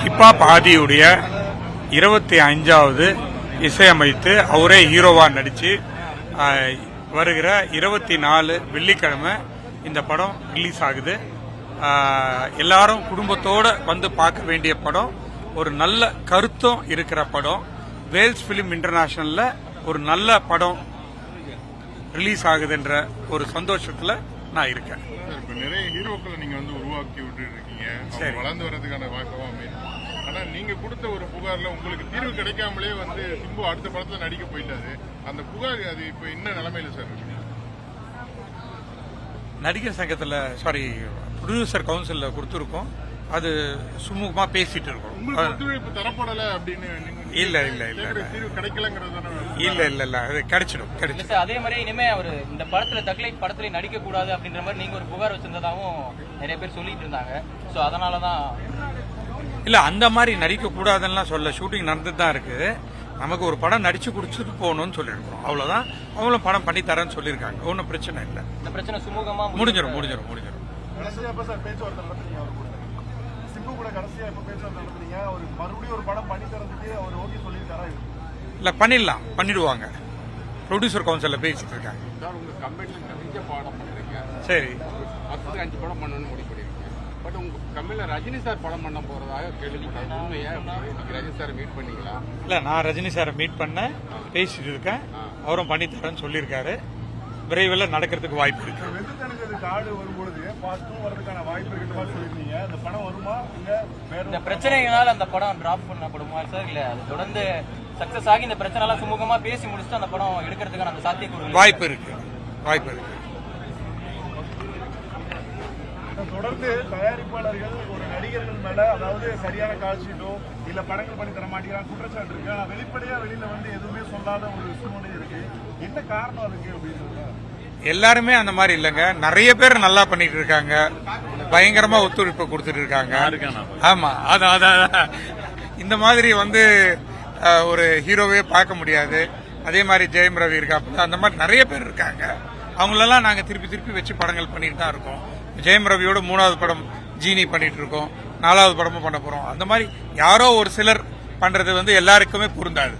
Hip hop ஆதியுடைய 25வது இசையமைத்து அவரே ஹீரோவா நடிச்சு வருகிற 24 வெள்ளிக்கிழமை இந்த படம் ரிலீஸ் ஆகுது. எல்லாரும் குடும்பத்தோட வந்து பார்க்க வேண்டிய படம். ஒரு நல்ல கருத்தும் இருக்கிற படம். வேல்ஸ் பிலிம் இன்டர்நேஷனல்ல ஒரு நல்ல படம் ரிலீஸ் ஆகுதுன்ற ஒரு சந்தோஷத்துல நான் இருக்கேன். நிறைய ஹீரோக்களை நீங்க உருவாக்கி விட்டு இருக்கீங்க, வளர்ந்து வர்றதுக்கான வாய்ப்பாக அமையும். ஆனா நீங்க கொடுத்த ஒரு புகார்ல உங்களுக்கு தீர்வு கிடைக்காமலே சிம்பு அடுத்த படத்துல நடிக்க போயிட்டாரு. அந்த புகார் அது இப்ப என்ன நிலைமையில சார் இருக்கு? நடிகர் சங்கத்துல ப்ரொடியூசர் கவுன்சில்ல கொடுத்துருக்கோம். அது சுமூகமா பேசிட்டு இருக்கோம். உங்களுக்கு ஒத்துழைப்பு தரப்படல அப்படின்னு இல்ல தீர்வு கிடைக்கலங்கிறது இல்ல அது கிடைச்சிடும். அதே மாதிரி இனிமே அவர் இந்த படத்துல தக்லைஃப் படத்துல நடிக்க கூடாது அப்படின்ற மாதிரி நீங்க ஒரு புகார் வச்சிருந்ததாகவும் நிறைய பேர் சொல்லிட்டு இருந்தாங்க. சோ அதனாலதான் இல்ல அந்த மாதிரி நடிக்க கூடாதுன்னா சொல்ல, ஷூட்டிங் நடந்துட்டு தான் இருக்கு. நமக்கு ஒரு படம் நடிச்சு குடிச்சிட்டு போகணும்னு சொல்லியிருக்கோம், அவ்வளவுதான். அவங்களும் படம் பண்ணி தரேன்னு சொல்லியிருக்காங்க. ஒன்றும் பிரச்சனை இல்லை. இந்த பிரச்சனை சுமூகமா முடிஞ்சிடும். இல்ல பண்ணிடுவாங்க. ப்ரொடியூசர் கவுன்சில்ல பேசிட்டு இருக்காங்க. சரி, 5 படம் பண்ணணும்னு முடிவு பண்ணிருக்கீங்க. பட் உங்க கம்பெனில ரஜினி சார் படம் பண்ண போறதாக கேள்விப்பட்டேன். உண்மையா ரஜினி சார் மீட் பண்ணீங்களா? இல்ல, நான் ரஜினி சாரை மீட் பண்ண பேசிட்டு இருக்கேன். அவரும் பண்ணி தரேன்னு சொல்லியிருக்காரு. விரைவில் நடக்கிறதுக்கு வாய்ப்பு இருக்கு. இந்த பிரச்சனைகளால் அந்த படம் டிராப் பண்ணப்படுமா சார்? இல்ல அது தொடர்ந்து சக்சஸ் ஆகி இந்த பிரச்சனை எல்லாம் சுமூகமா பேசி முடிச்சுட்டு அந்த படம் எடுக்கிறதுக்கான அந்த சாத்தியக்கூறு வாய்ப்பு இருக்கு. தொடர்ந்து தயாரிப்பாளர்கள் ஒரு நடிகர்கள் மேல அதாவது சரியான கால்ஷீட்டோ இல்ல படங்கள் பண்ணி தர மாட்டேங்கிறாங்க குற்றச்சாட்டு இருக்கு. ஆனா வெளிப்படையா வெளியில எதுவுமே சொல்லாத ஒரு சூழ்நிலை இருக்கு. என்ன காரணம் அதுக்கு அப்படின்னு? எல்லாருமே அந்த மாதிரி இல்லைங்க. நிறைய பேர் நல்லா பண்ணிட்டு இருக்காங்க. பயங்கரமா ஒத்துழைப்பு கொடுத்துட்டு இருக்காங்க. ஆமா, இந்த மாதிரி ஒரு ஹீரோவே பார்க்க முடியாது. அதே மாதிரி ஜெயம் ரவி இருக்காப்புல, அந்த மாதிரி நிறைய பேர் இருக்காங்க. அவங்களெல்லாம் நாங்க திருப்பி வச்சு படங்கள் பண்ணிட்டு தான் இருக்கோம். ஜெயம் ரவியோட 3வது படம் ஜீனி பண்ணிட்டு இருக்கோம். 4வது படமும் பண்ண போறோம். அந்த மாதிரி யாரோ ஒரு சிலர் பண்றது எல்லாருக்குமே பொருந்தாது.